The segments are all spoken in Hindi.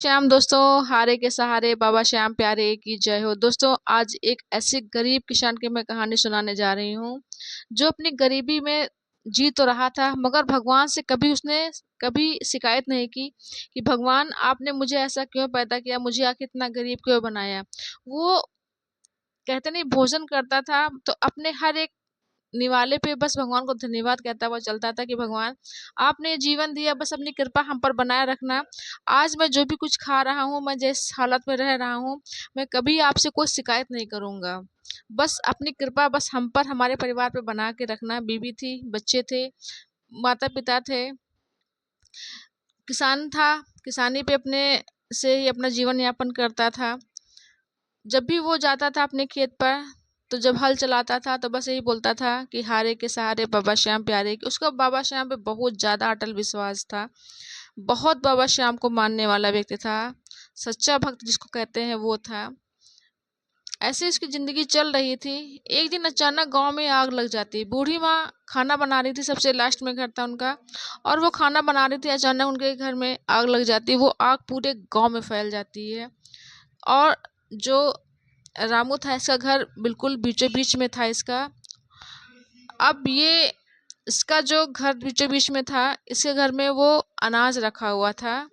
श्याम दोस्तों, हारे के सहारे बाबा श्याम प्यारे की जय हो। दोस्तों, आज एक ऐसे गरीब किसान की मैं कहानी सुनाने जा रही हूँ जो अपनी गरीबी में जी तो रहा था, मगर भगवान से कभी उसने कभी शिकायत नहीं की कि भगवान आपने मुझे ऐसा क्यों पैदा किया, मुझे आखिर इतना गरीब क्यों बनाया। वो कहते नहीं, भोजन करता था तो अपने हर एक निवाले पे बस भगवान को धन्यवाद कहता हुआ चलता था कि भगवान आपने ये जीवन दिया, बस अपनी कृपा हम पर बनाए रखना। आज मैं जो भी कुछ खा रहा हूँ, मैं जिस हालत में रह रहा हूँ, मैं कभी आपसे कोई शिकायत नहीं करूँगा। बस अपनी कृपा बस हम पर, हमारे परिवार पे बना के रखना। बीवी थी, बच्चे थे, माता पिता थे, किसान था, किसानी पे अपने से ही अपना जीवन यापन करता था। जब भी वो जाता था अपने खेत पर, तो जब हल चलाता था तो बस यही बोलता था कि हारे के सहारे बाबा श्याम प्यारे की। उसका बाबा श्याम पे बहुत ज़्यादा अटल विश्वास था। बहुत बाबा श्याम को मानने वाला व्यक्ति था। सच्चा भक्त जिसको कहते हैं वो था। ऐसे उसकी ज़िंदगी चल रही थी। एक दिन अचानक गांव में आग लग जाती। बूढ़ी माँ खाना बना रही थी, सबसे लास्ट में घर था उनका, और वो खाना बना रही थी। अचानक उनके घर में आग लग जाती। वो आग पूरे गांव में फैल जाती है। और जो रामू था, इसका घर बिल्कुल बीचों बीच में था इसका। अब ये इसका जो घर बीचों बीच में था, इसके घर में वो अनाज रखा हुआ था,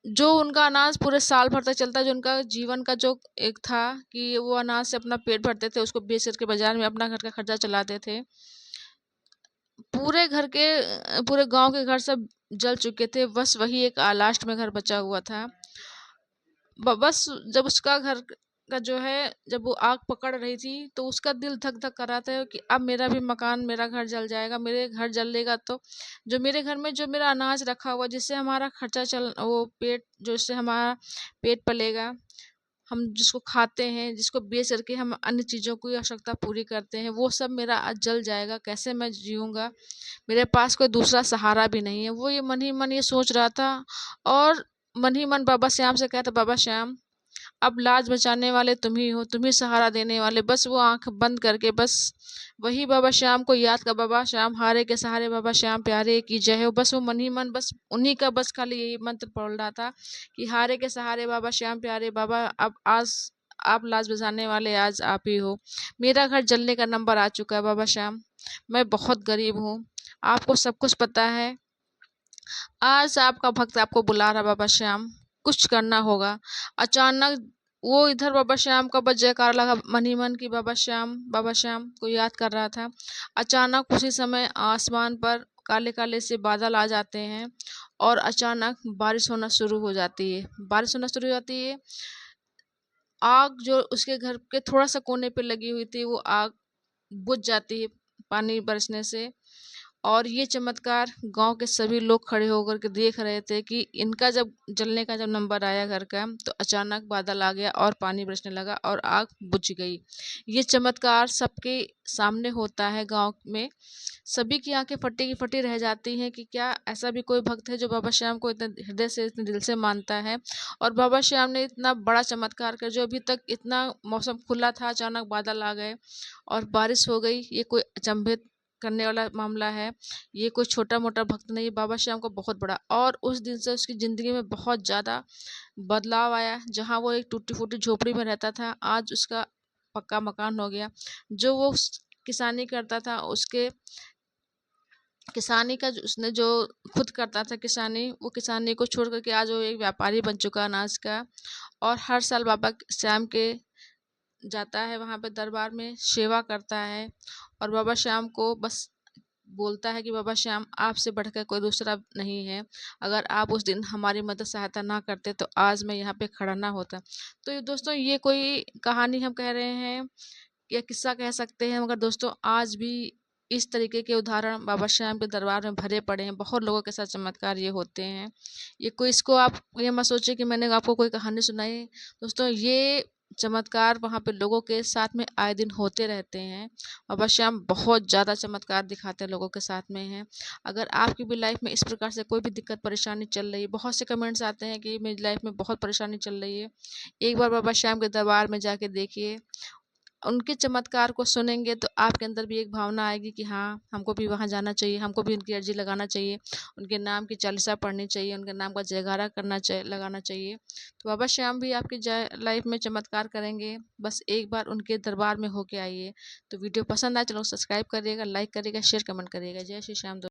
जो उनका अनाज पूरे साल भर तक चलता, जो उनका जीवन का जो एक था कि वो अनाज से अपना पेट भरते थे, उसको बेच करके बाजार में अपना घर का खर्चा चलाते थे। पूरे घर के पूरे गांव के घर सब जल चुके थे, बस वही एक लास्ट में घर बचा हुआ था। बस जब उसका घर का जो है, जब वो आग पकड़ रही थी तो उसका दिल धक धक कर रहा था कि अब मेरा भी मकान, मेरा घर जल जाएगा। मेरे घर जलेगा तो जो मेरे घर में जो मेरा अनाज रखा हुआ, जिससे हमारा खर्चा चल, वो पेट, जो इससे हमारा पेट पलेगा, हम जिसको खाते हैं, जिसको बेच करके हम अन्य चीज़ों की आवश्यकता पूरी करते हैं, वो सब मेरा आज जल जाएगा। कैसे मैं जीऊँगा? मेरे पास कोई दूसरा सहारा भी नहीं है। वो ये मन ही मन ये सोच रहा था, और मन ही मन बाबा श्याम से कहता, बाबा श्याम, अब लाज बचाने वाले तुम ही हो, तुम ही सहारा देने वाले। बस वो आंख बंद करके बस वही बाबा श्याम को याद कर, बाबा श्याम हारे के सहारे बाबा श्याम प्यारे की जय हो। बस वो मन ही मन बस उन्हीं का बस खाली यही मंत्र पढ़ रहा था कि हारे के सहारे बाबा श्याम प्यारे बाबा, अब आज आप लाज बचाने वाले आज आप ही हो। मेरा घर जलने का नंबर आ चुका है बाबा श्याम। मैं बहुत गरीब हूँ, आपको सब कुछ पता है। आज आपका भक्त आपको बुला रहा बाबा श्याम, कुछ करना होगा। अचानक वो इधर बाबा श्याम का बस जयकारा लगा मन ही मन की बाबा श्याम को याद कर रहा था। अचानक उसी समय आसमान पर काले काले से बादल आ जाते हैं, और अचानक बारिश होना शुरू हो जाती है। बारिश होना शुरू हो जाती है। आग जो उसके घर के थोड़ा सा कोने पे लगी हुई थी, वो आग बुझ जाती है पानी बरसने से। और ये चमत्कार गांव के सभी लोग खड़े होकर के देख रहे थे कि इनका जब जलने का जब नंबर आया घर का, तो अचानक बादल आ गया और पानी बरसने लगा और आग बुझ गई। ये चमत्कार सबके सामने होता है गांव में। सभी की आंखें फटी की फटी रह जाती हैं कि क्या ऐसा भी कोई भक्त है जो बाबा श्याम को इतने हृदय से, इतने दिल से मानता है। और बाबा श्याम ने इतना बड़ा चमत्कार कर, जो अभी तक इतना मौसम खुला था, अचानक बादल आ गए और बारिश हो गई। ये कोई अचंभित करने वाला मामला है। ये कोई छोटा मोटा भक्त नहीं, बाबा श्याम को बहुत बड़ा। और उस दिन से उसकी ज़िंदगी में बहुत ज़्यादा बदलाव आया। जहाँ वो एक टूटी फूटी झोपड़ी में रहता था, आज उसका पक्का मकान हो गया। जो वो किसानी करता था, उसके किसानी का उसने जो खुद करता था किसानी, वो किसानी को छोड़ करके आज वो एक व्यापारी बन चुका अनाज का। और हर साल बाबा श्याम के जाता है, वहाँ पे दरबार में सेवा करता है। और बाबा श्याम को बस बोलता है कि बाबा श्याम, आपसे बढ़कर कोई दूसरा नहीं है। अगर आप उस दिन हमारी मदद सहायता ना करते तो आज मैं यहाँ पे खड़ा ना होता। तो ये दोस्तों, ये कोई कहानी हम कह रहे हैं या किस्सा कह सकते हैं, मगर दोस्तों आज भी इस तरीके के उदाहरण बाबा श्याम के दरबार में भरे पड़े हैं। बहुत लोगों के साथ चमत्कार ये होते हैं। ये कोई, इसको आप ये मत सोचिए कि मैंने आपको कोई कहानी सुनाई। दोस्तों, ये चमत्कार वहाँ पे लोगों के साथ में आए दिन होते रहते हैं। बाबा श्याम बहुत ज़्यादा चमत्कार दिखाते हैं, लोगों के साथ में हैं। अगर आपकी भी लाइफ में इस प्रकार से कोई भी दिक्कत परेशानी चल रही है, बहुत से कमेंट्स आते हैं कि मेरी लाइफ में बहुत परेशानी चल रही है, एक बार बाबा श्याम के दरबार में जाके देखिए। उनके चमत्कार को सुनेंगे तो आपके अंदर भी एक भावना आएगी कि हाँ, हमको भी वहाँ जाना चाहिए, हमको भी उनकी अर्जी लगाना चाहिए, उनके नाम की चालीसा पढ़नी चाहिए, उनके नाम का जयकारा करना चाहिए, लगाना चाहिए। तो बाबा श्याम भी आपकी लाइफ में चमत्कार करेंगे। बस एक बार उनके दरबार में होके आइए। तो वीडियो पसंद आए चलो सब्सक्राइब करिएगा, लाइक करिएगा, शेयर कमेंट करिएगा। जय श्री श्याम।